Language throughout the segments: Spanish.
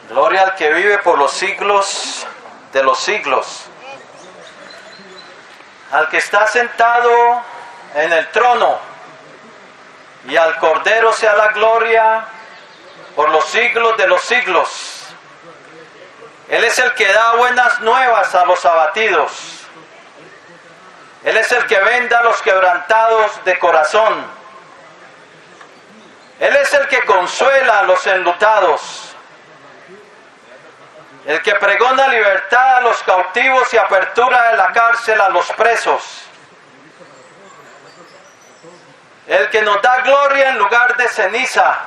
Gloria al que vive por los siglos de los siglos, al que está sentado en el trono, y al Cordero sea la gloria por los siglos de los siglos. Él es el que da buenas nuevas a los abatidos. Él es el que venda a los quebrantados de corazón. Él es el que consuela a los enlutados. El que pregona libertad a los cautivos y apertura de la cárcel a los presos. El que nos da gloria en lugar de ceniza.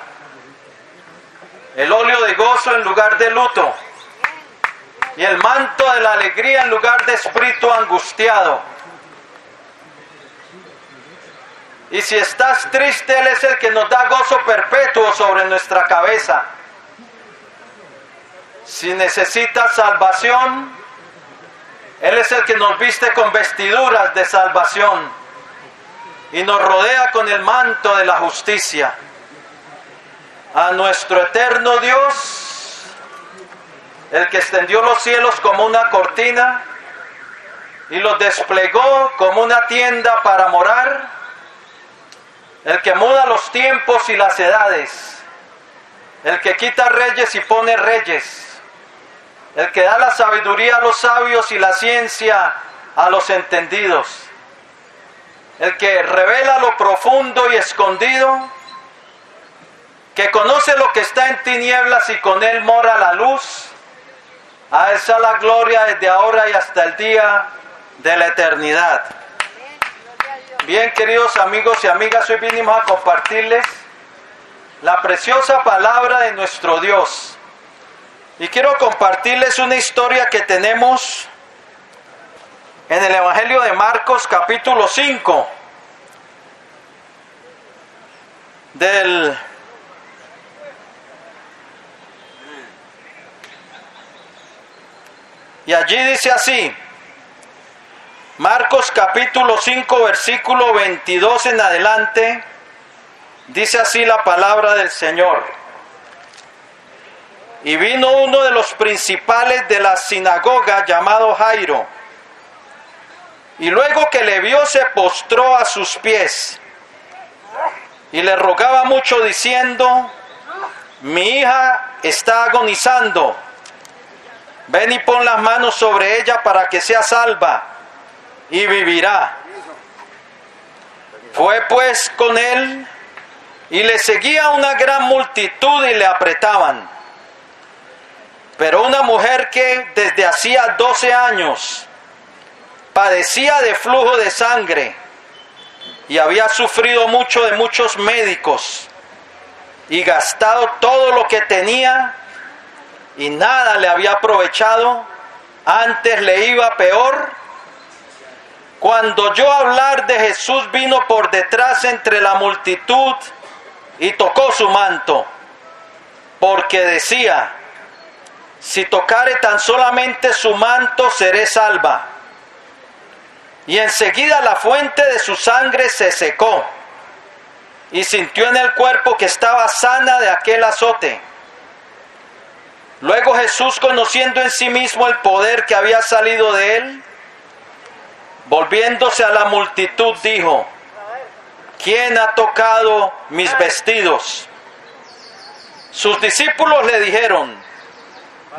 El óleo de gozo en lugar de luto. Y el manto de la alegría en lugar de espíritu angustiado. Y si estás triste, Él es el que nos da gozo perpetuo sobre nuestra cabeza. Si necesitas salvación, Él es el que nos viste con vestiduras de salvación y nos rodea con el manto de la justicia. A nuestro eterno Dios, el que extendió los cielos como una cortina y los desplegó como una tienda para morar, el que muda los tiempos y las edades, el que quita reyes y pone reyes, el que da la sabiduría a los sabios y la ciencia a los entendidos, el que revela lo profundo y escondido, que conoce lo que está en tinieblas y con él mora la luz. A él sea la gloria desde ahora y hasta el día de la eternidad. Bien, queridos amigos y amigas, hoy vinimos a compartirles la preciosa palabra de nuestro Dios. Y quiero compartirles una historia que tenemos en el Evangelio de Marcos, capítulo 5, y allí dice así, Marcos capítulo 5, versículo 22 en adelante, dice así la palabra del Señor. Y vino uno de los principales de la sinagoga llamado Jairo, y luego que le vio se postró a sus pies, y le rogaba mucho diciendo, mi hija está agonizando, ven y pon las manos sobre ella para que sea salva, y vivirá. Fue pues con él, y le seguía una gran multitud y le apretaban. Pero una mujer que desde hacía 12 años padecía de flujo de sangre y había sufrido mucho de muchos médicos y gastado todo lo que tenía y nada le había aprovechado, antes le iba peor, cuando oyó hablar de Jesús vino por detrás entre la multitud y tocó su manto, porque decía, si tocare tan solamente su manto, seré salva. Y enseguida la fuente de su sangre se secó, y sintió en el cuerpo que estaba sana de aquel azote. Luego Jesús, conociendo en sí mismo el poder que había salido de él, volviéndose a la multitud, dijo, ¿quién ha tocado mis vestidos? Sus discípulos le dijeron,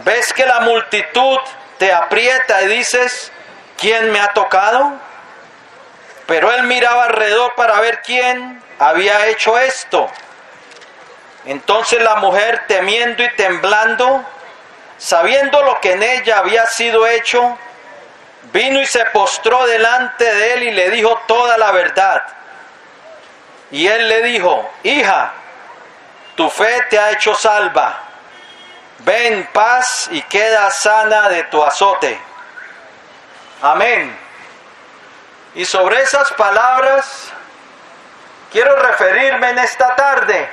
¿ves que la multitud te aprieta y dices, ¿quién me ha tocado? Pero él miraba alrededor para ver quién había hecho esto. Entonces la mujer, temiendo y temblando, sabiendo lo que en ella había sido hecho, vino y se postró delante de él y le dijo toda la verdad. Y él le dijo, hija, tu fe te ha hecho salva. Ve en paz y queda sana de tu azote. Amén. Y sobre esas palabras quiero referirme en esta tarde.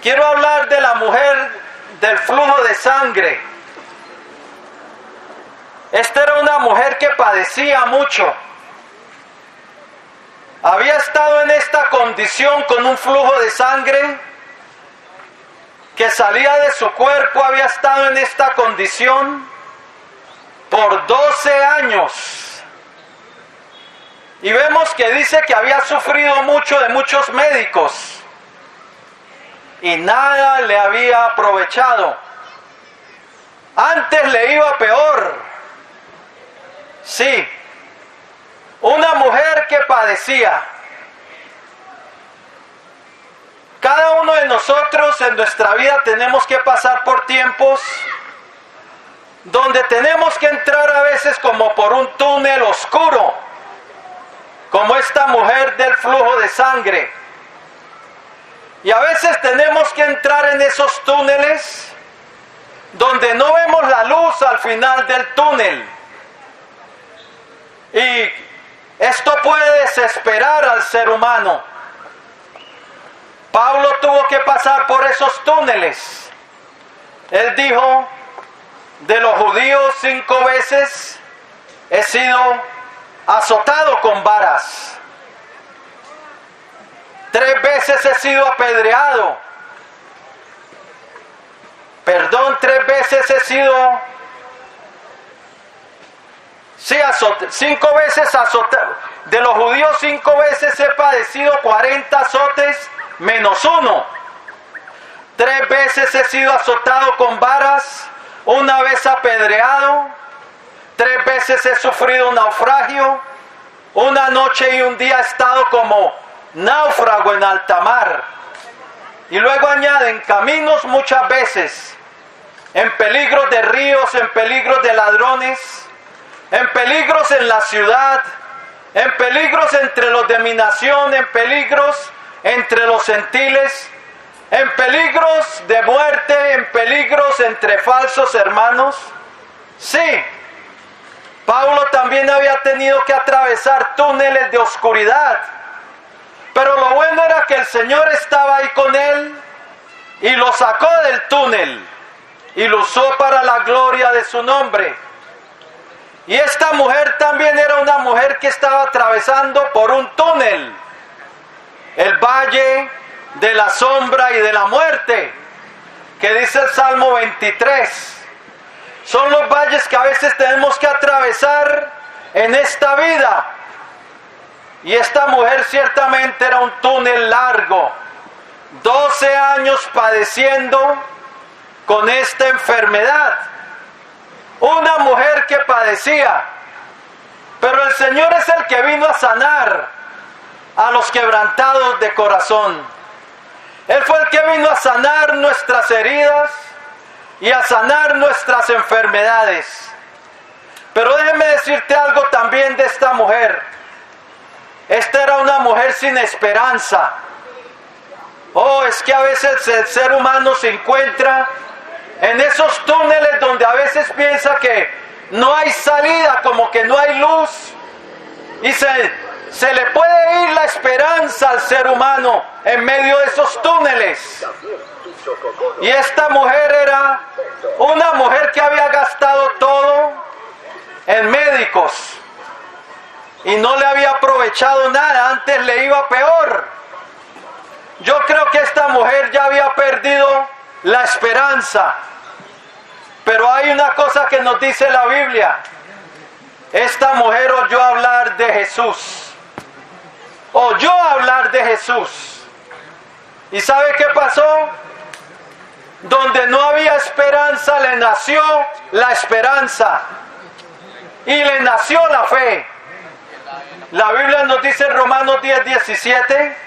Quiero hablar de la mujer del flujo de sangre. Esta era una mujer que padecía mucho. Había estado en esta condición con un flujo de sangre que salía de su cuerpo había estado en esta condición por 12 años. Y vemos que dice que había sufrido mucho de muchos médicos y nada le había aprovechado. Antes le iba peor. Sí, una mujer que padecía. Cada uno de nosotros en nuestra vida tenemos que pasar por tiempos donde tenemos que entrar a veces como por un túnel oscuro, como esta mujer del flujo de sangre. Y a veces tenemos que entrar en esos túneles donde no vemos la luz al final del túnel. Y esto puede desesperar al ser humano. Pablo tuvo que pasar por esos túneles. Él dijo, de los judíos 5 veces he sido azotado con varas. 3 veces he sido apedreado. 3 veces he sido... 5 veces azotado. De los judíos 5 veces he padecido 40 azotes menos 1. 3 veces he sido azotado con varas, 1 vez apedreado, 3 veces he sufrido un naufragio, 1 noche y 1 día he estado como náufrago en alta mar. Y luego añaden caminos muchas veces, en peligros de ríos, en peligros de ladrones, en peligros en la ciudad, en peligros entre los de mi nación, en peligros entre los gentiles, en peligros de muerte, en peligros entre falsos hermanos. Sí, Pablo también había tenido que atravesar túneles de oscuridad, pero lo bueno era que el Señor estaba ahí con él y lo sacó del túnel y lo usó para la gloria de su nombre. Y esta mujer también era una mujer que estaba atravesando por un túnel, el valle de la sombra y de la muerte, que dice el Salmo 23. Son los valles que a veces tenemos que atravesar en esta vida. Y esta mujer ciertamente era un túnel largo, 12 años padeciendo con esta enfermedad. Una mujer que padecía, pero el Señor es el que vino a sanar a los quebrantados de corazón. Él fue el que vino a sanar nuestras heridas y a sanar nuestras enfermedades. Pero déjeme decirte algo también de esta mujer. Esta era una mujer sin esperanza. Oh, es que a veces el ser humano se encuentra en esos túneles donde a veces piensa que no hay salida, como que no hay luz, y se le puede ir la esperanza al ser humano en medio de esos túneles. Y esta mujer era una mujer que había gastado todo en médicos y no le había aprovechado nada, antes le iba peor. Yo creo que esta mujer ya había perdido la esperanza. Pero hay una cosa que nos dice la Biblia. Esta mujer oyó hablar de Jesús. Oyó hablar de Jesús. ¿Y sabe qué pasó? Donde no había esperanza, le nació la esperanza. Y le nació la fe. La Biblia nos dice en Romanos 10:17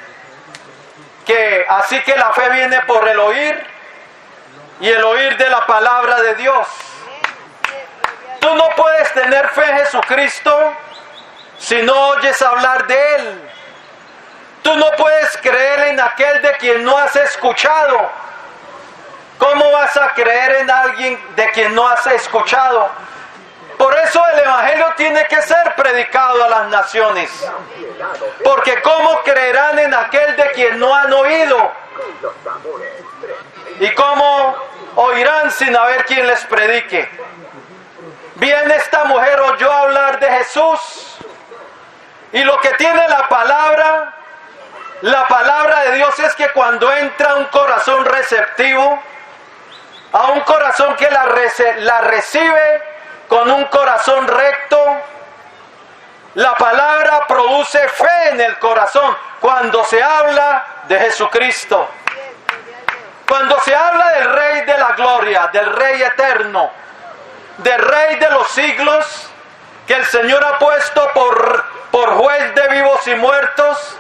que así que la fe viene por el oír y el oír de la palabra de Dios. Tú no puedes tener fe en Jesucristo si no oyes hablar de Él. Tú no puedes creer en aquel de quien no has escuchado. ¿Cómo vas a creer en alguien de quien no has escuchado? Por eso el Evangelio tiene que ser predicado a las naciones. Porque ¿cómo creerán en aquel de quien no han oído? ¿Y cómo oirán sin haber quien les predique? Bien, esta mujer oyó hablar de Jesús. Y lo que tiene la palabra de Dios es que cuando entra un corazón receptivo, a un corazón que la recibe con un corazón recto. La palabra produce fe en el corazón cuando se habla de Jesucristo. Cuando se habla del Rey de la Gloria, del Rey eterno, del Rey de los siglos, que el Señor ha puesto por juez de vivos y muertos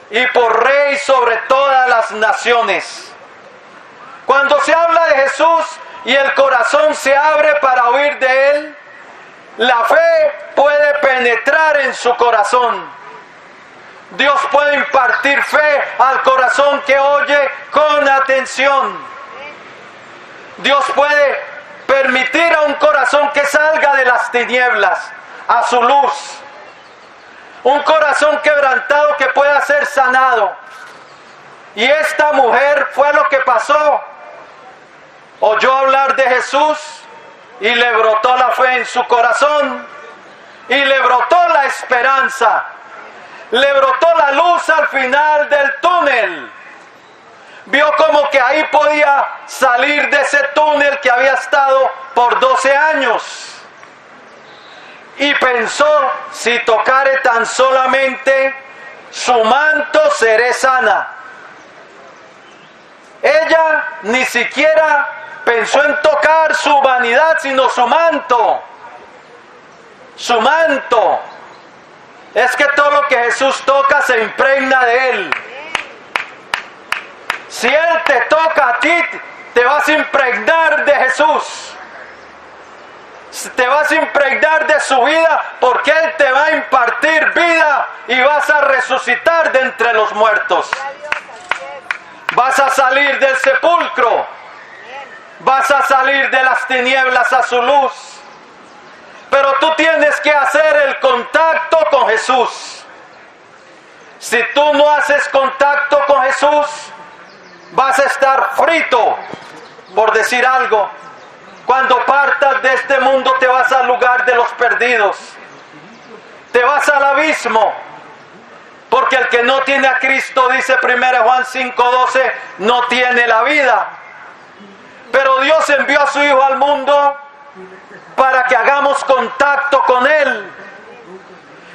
y por Rey sobre todas las naciones. Cuando se habla de Jesús y el corazón se abre para oír de Él, la fe puede penetrar en su corazón. Dios puede impartir fe al corazón que oye con atención. Dios puede permitir a un corazón que salga de las tinieblas a su luz. Un corazón quebrantado que pueda ser sanado. Y esta mujer fue lo que pasó. Oyó hablar de Jesús y le brotó la fe en su corazón y le brotó la esperanza. Le brotó la luz al final del túnel. Vio como que ahí podía salir de ese túnel que había estado por 12 años. Y pensó, si tocare tan solamente su manto, seré sana. Ella ni siquiera pensó en tocar su vanidad, sino su manto. Su manto. Es que todo lo que Jesús toca se impregna de Él. Si Él te toca a ti, te vas a impregnar de Jesús. Te vas a impregnar de su vida, porque Él te va a impartir vida y vas a resucitar de entre los muertos. Vas a salir del sepulcro. Vas a salir de las tinieblas a su luz. Pero tú tienes que hacer el contacto con Jesús. Si tú no haces contacto con Jesús, vas a estar frito, por decir algo. Cuando partas de este mundo te vas al lugar de los perdidos. Te vas al abismo. Porque el que no tiene a Cristo, dice 1 Juan 5:12, no tiene la vida. Pero Dios envió a su Hijo al mundo para que hagamos contacto con Él.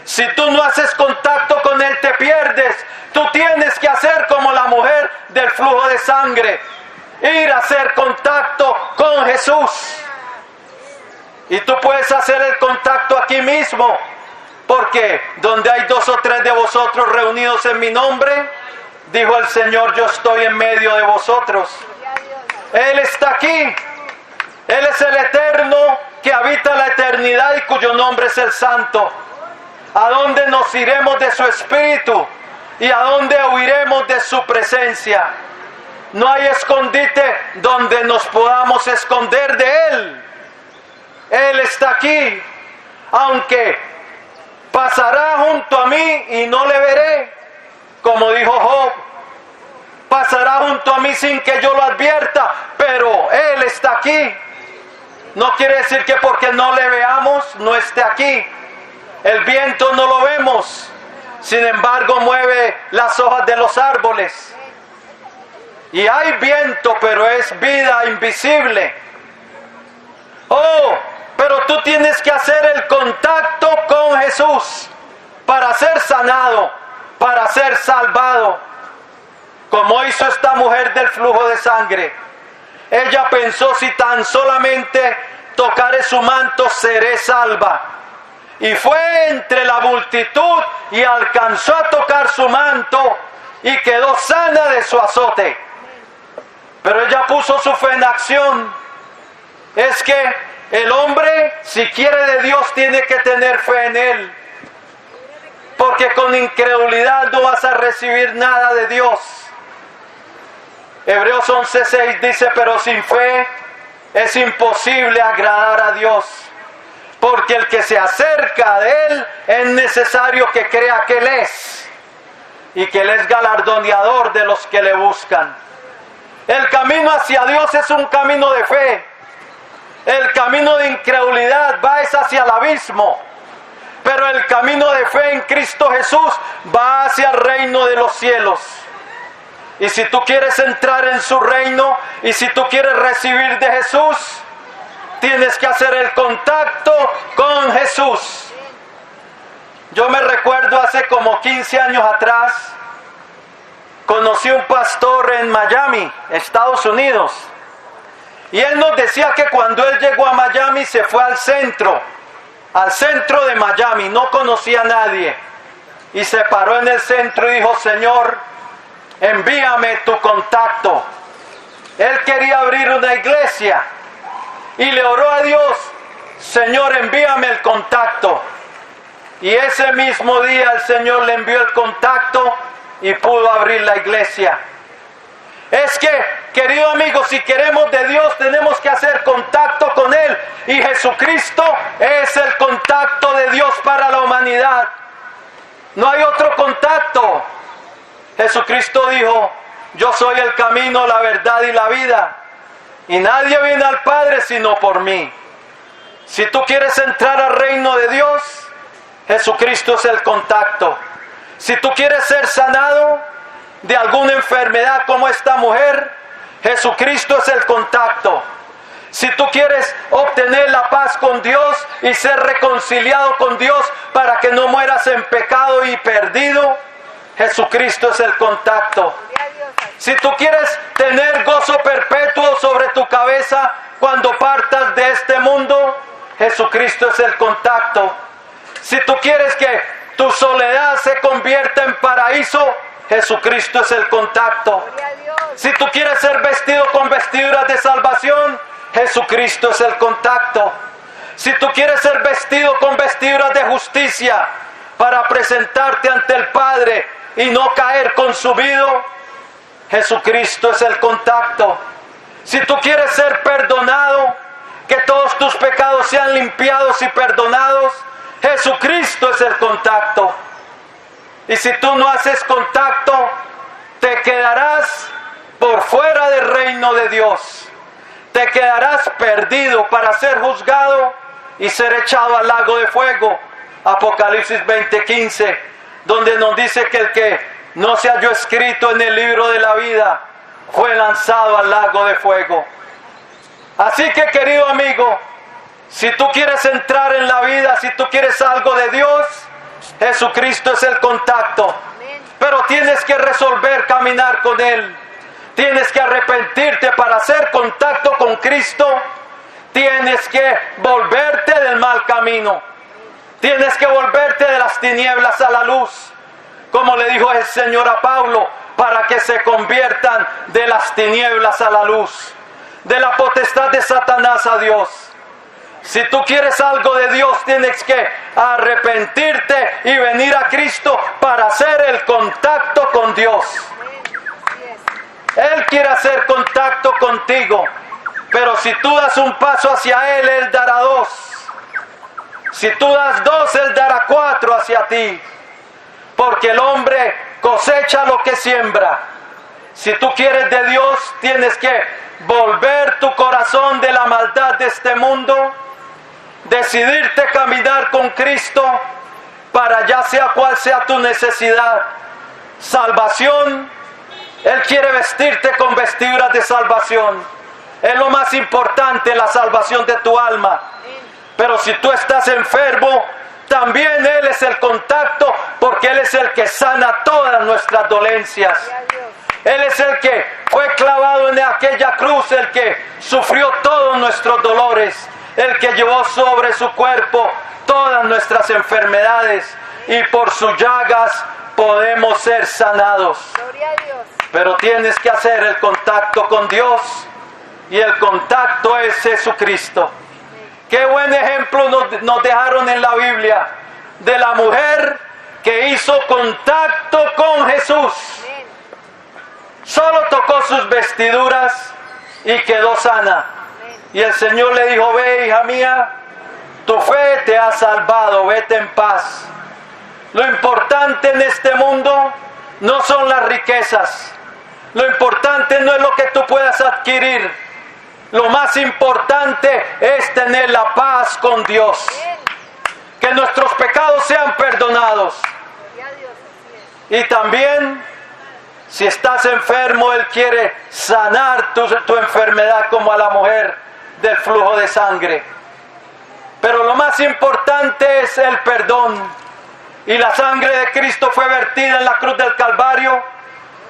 Si tú no haces contacto con Él, te pierdes. Tú tienes que hacer como la mujer del flujo de sangre. Ir a hacer contacto con Jesús. Y tú puedes hacer el contacto aquí mismo. Porque donde hay 2 o 3 de vosotros reunidos en mi nombre, dijo el Señor, yo estoy en medio de vosotros. Él está aquí. Él es el eterno que habita la eternidad y cuyo nombre es el Santo. ¿A dónde nos iremos de su espíritu? ¿Y a dónde huiremos de su presencia? No hay escondite donde nos podamos esconder de Él. Él está aquí. Aunque pasará junto a mí y no le veré, como dijo Job. Pasará junto a mí sin que yo lo advierta, pero Él está aquí. No quiere decir que porque no le veamos, no esté aquí. El viento no lo vemos, sin embargo mueve las hojas de los árboles. Y hay viento, pero es vida invisible. Oh, pero tú tienes que hacer el contacto con Jesús para ser sanado, para ser salvado. Como hizo esta mujer del flujo de sangre. Ella pensó, si tan solamente tocaré su manto, seré salva. Y fue entre la multitud y alcanzó a tocar su manto y quedó sana de su azote. Pero ella puso su fe en acción. Es que el hombre, si quiere de Dios, tiene que tener fe en Él. Porque con incredulidad no vas a recibir nada de Dios. Hebreos 11:6 dice, pero sin fe es imposible agradar a Dios. Porque el que se acerca de Él es necesario que crea que Él es. Y que Él es galardoneador de los que le buscan. El camino hacia Dios es un camino de fe. El camino de incredulidad va hacia el abismo. Pero el camino de fe en Cristo Jesús va hacia el reino de los cielos. Y si tú quieres entrar en su reino y si tú quieres recibir de Jesús, tienes que hacer el contacto con Jesús. Yo me recuerdo hace como 15 años atrás, conocí un pastor en Miami, Estados Unidos. Y él nos decía que cuando él llegó a Miami se fue al centro de Miami, no conocía a nadie. Y se paró en el centro y dijo: Señor, envíame tu contacto. Él quería abrir una iglesia y le oró a Dios: Señor, envíame el contacto. Y ese mismo día el Señor le envió el contacto y pudo abrir la iglesia. Es que, querido amigo, si queremos de Dios tenemos que hacer contacto con Él. Y Jesucristo es el contacto de Dios para la humanidad. No hay otro contacto. Jesucristo dijo: yo soy el camino, la verdad y la vida. Y nadie viene al Padre sino por mí. Si tú quieres entrar al reino de Dios, Jesucristo es el contacto. Si tú quieres ser sanado de alguna enfermedad como esta mujer, Jesucristo es el contacto. Si tú quieres obtener la paz con Dios y ser reconciliado con Dios para que no mueras en pecado y perdido, Jesucristo es el contacto. Si tú quieres tener gozo perpetuo sobre tu cabeza cuando partas de este mundo, Jesucristo es el contacto. Si tú quieres que tu soledad se convierta en paraíso, Jesucristo es el contacto. Si tú quieres ser vestido con vestiduras de salvación, Jesucristo es el contacto. Si tú quieres ser vestido con vestiduras de justicia para presentarte ante el Padre y no caer consumido, Jesucristo es el contacto. Si tú quieres ser perdonado, que todos tus pecados sean limpiados y perdonados, Jesucristo es el contacto. Y si tú no haces contacto, te quedarás por fuera del reino de Dios. Te quedarás perdido para ser juzgado y ser echado al lago de fuego. Apocalipsis 20:15, donde nos dice que el que no se halló escrito en el libro de la vida fue lanzado al lago de fuego. Así que, querido amigo, si tú quieres entrar en la vida, si tú quieres algo de Dios, Jesucristo es el contacto. Pero tienes que resolver caminar con Él. Tienes que arrepentirte para hacer contacto con Cristo. Tienes que volverte del mal camino. Tienes que volverte de las tinieblas a la luz. Como le dijo el Señor a Pablo, para que se conviertan de las tinieblas a la luz, de la potestad de Satanás a Dios. Si tú quieres algo de Dios, tienes que arrepentirte y venir a Cristo para hacer el contacto con Dios. Él quiere hacer contacto contigo, pero si tú das un paso hacia Él, Él dará dos. Si tú das dos, Él dará cuatro hacia ti. Porque el hombre cosecha lo que siembra. Si tú quieres de Dios, tienes que volver tu corazón de la maldad de este mundo, decidirte caminar con Cristo para ya sea cual sea tu necesidad. Salvación, Él quiere vestirte con vestiduras de salvación. Es lo más importante, la salvación de tu alma. Pero si tú estás enfermo, también Él es el contacto, porque Él es el que sana todas nuestras dolencias. Él es el que fue clavado en aquella cruz, el que sufrió todos nuestros dolores, el que llevó sobre su cuerpo todas nuestras enfermedades, y por sus llagas podemos ser sanados. Pero tienes que hacer el contacto con Dios, y el contacto es Jesucristo. Qué buen ejemplo nos dejaron en la Biblia de la mujer que hizo contacto con Jesús. Solo tocó sus vestiduras y quedó sana. Y el Señor le dijo: ve, hija mía, tu fe te ha salvado, vete en paz. Lo importante en este mundo no son las riquezas. Lo importante no es lo que tú puedas adquirir. Lo más importante es tener la paz con Dios. Que nuestros pecados sean perdonados. Y también Si estás enfermo, Él quiere sanar tu enfermedad como a la mujer del flujo de sangre. Pero lo más importante es el perdón. Y la sangre de Cristo fue vertida en la cruz del Calvario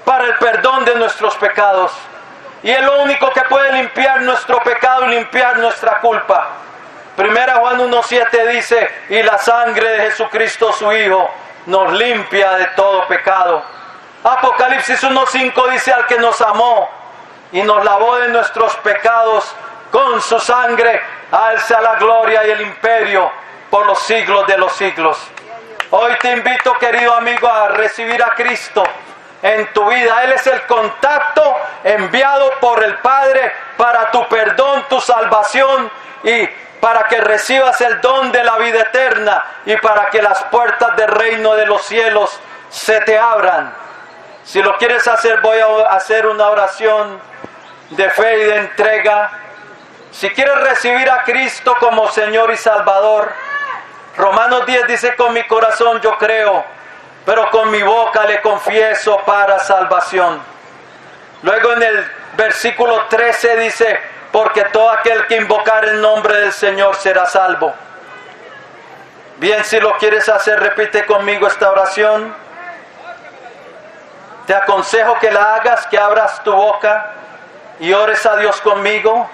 para el perdón de nuestros pecados. Y es lo único que puede limpiar nuestro pecado y limpiar nuestra culpa. Primera Juan 1:7 dice, y la sangre de Jesucristo su Hijo nos limpia de todo pecado. Apocalipsis 1:5 dice, al que nos amó y nos lavó de nuestros pecados con su sangre, a Él sea la gloria y el imperio por los siglos de los siglos. Hoy te invito, querido amigo, a recibir a Cristo en tu vida. Él es el contacto enviado por el Padre para tu perdón, tu salvación y para que recibas el don de la vida eterna y para que las puertas del reino de los cielos se te abran. Si lo quieres hacer, voy a hacer una oración de fe y de entrega. Si quieres recibir a Cristo como Señor y Salvador, Romanos 10 dice, con mi corazón yo creo, pero con mi boca le confieso para salvación. Luego en el versículo 13 dice, porque todo aquel que invocar el nombre del Señor será salvo. Bien, si lo quieres hacer, repite conmigo esta oración. Te aconsejo que la hagas, que abras tu boca y ores a Dios conmigo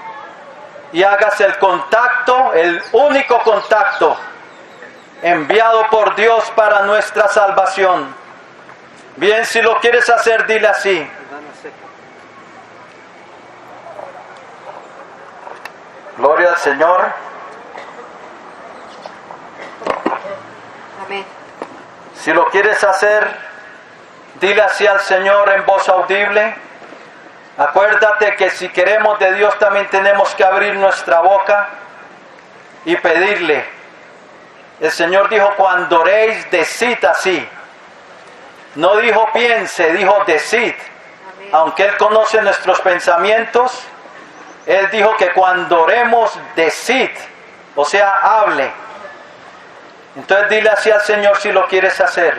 y hagas el contacto, el único contacto enviado por Dios para nuestra salvación. Bien, si lo quieres hacer, dile así. Gloria al Señor. Amén. Si lo quieres hacer, dile así al Señor en voz audible. Acuérdate que si queremos de Dios también tenemos que abrir nuestra boca y pedirle. El Señor dijo, cuando oréis, decid así. No dijo piense, dijo decid. Amén. Aunque Él conoce nuestros pensamientos, Él dijo que cuando oremos, decid. O sea, hable. Entonces dile así al Señor si lo quieres hacer.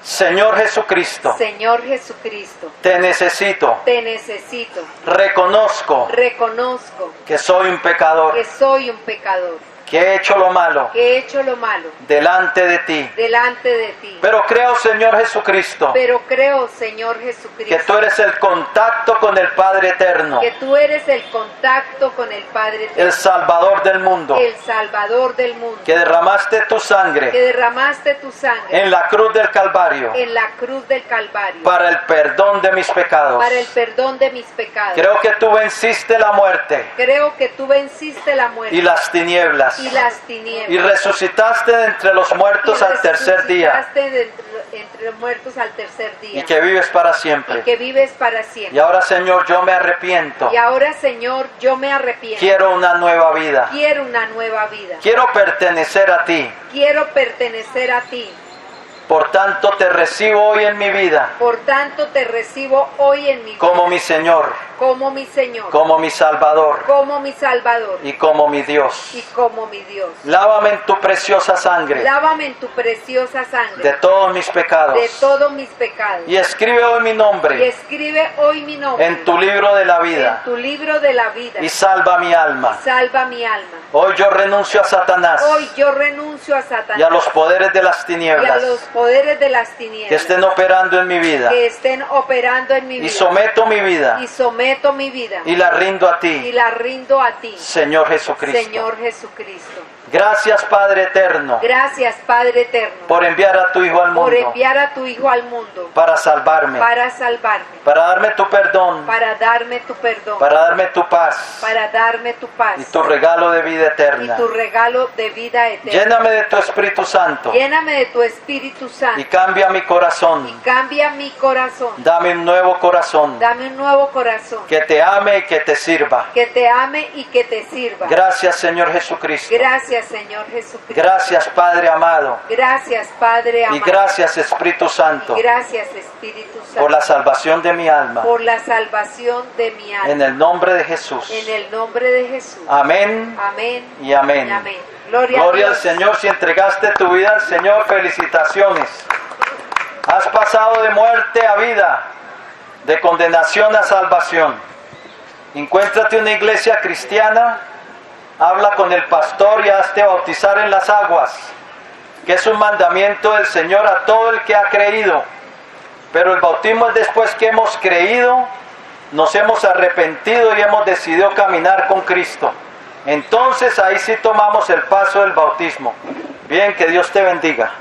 Señor Jesucristo, Señor Jesucristo, te necesito. te necesito. Reconozco Reconozco que soy un pecador, que soy un pecador, que he hecho lo malo que he hecho lo malo delante de ti. delante de ti. Pero creo, Señor Jesucristo, Pero creo, Señor que Jesucristo, tú eres el contacto con el Padre eterno, que tú eres el contacto con el Padre eterno, el Salvador del mundo, el Salvador del mundo, que derramaste tu que sangre derramaste tu sangre en la cruz del Calvario en la cruz del Calvario para el perdón de mis pecados. para el perdón de mis pecados. Creo que tú venciste la muerte Creo que tú venciste la muerte y las tinieblas y las tinieblas. y resucitaste de entre los muertos al tercer día resucitaste de entre los muertos al tercer día. y que vives para Y siempre. que vives para Y siempre. ahora, Señor, yo me arrepiento. Y ahora, Señor, yo me arrepiento. Quiero una nueva vida. Quiero una nueva vida. Quiero pertenecer a ti. Quiero pertenecer a ti. Por tanto, te recibo hoy en mi vida Por tanto, te recibo hoy en mi vida como mi Señor, como mi Señor, como mi Salvador como mi Salvador y como mi Dios. y como mi Dios. Lávame en tu preciosa sangre Lávame en tu preciosa de sangre todos mis pecados de todos mis pecados. y escribe hoy mi Y nombre escribe hoy mi nombre en tu libro de la en vida tu libro de la vida. y salva mi alma. Salva mi alma. Hoy yo renuncio a Satanás Hoy yo renuncio a Satanás y a los poderes de las y a tinieblas los poderes de las que tinieblas estén operando en mi vida que estén operando en mi y vida. someto mi vida Y someto mi vida y la rindo a y ti, la rindo a ti, Señor Jesucristo. Señor Jesucristo. Gracias, Padre eterno, Gracias, Padre eterno, por enviar a tu Hijo al por mundo enviar a tu Hijo al mundo para salvarme, para salvarme, para darme tu perdón, para darme tu perdón, para darme tu paz para darme tu paz y tu regalo de vida y eterna. tu regalo de vida eterna. Lléname de tu Espíritu Santo Lléname de tu Espíritu Santo y cambia mi corazón. y cambia mi corazón. Dame un nuevo corazón Dame un nuevo corazón que te ame y que te sirva. que te ame y que te sirva. Gracias, Señor Jesucristo. Gracias, Señor Jesucristo. Gracias, Padre amado. Gracias, Padre Y amado. gracias, Espíritu Santo, Y gracias, Espíritu Santo, por la salvación de mi alma. por la salvación de mi alma. En el nombre de Jesús. En el nombre de Jesús. Amén Amén. y amén. Y amén. Gloria a Gloria al Dios. Señor. Si entregaste tu vida al Señor, felicitaciones. Has pasado de muerte a vida, de condenación a salvación. Encuéntrate una iglesia cristiana, habla con el pastor y hazte bautizar en las aguas, que es un mandamiento del Señor a todo el que ha creído. Pero el bautismo es después que hemos creído, nos hemos arrepentido y hemos decidido caminar con Cristo. Entonces ahí sí tomamos el paso del bautismo. Bien, que Dios te bendiga.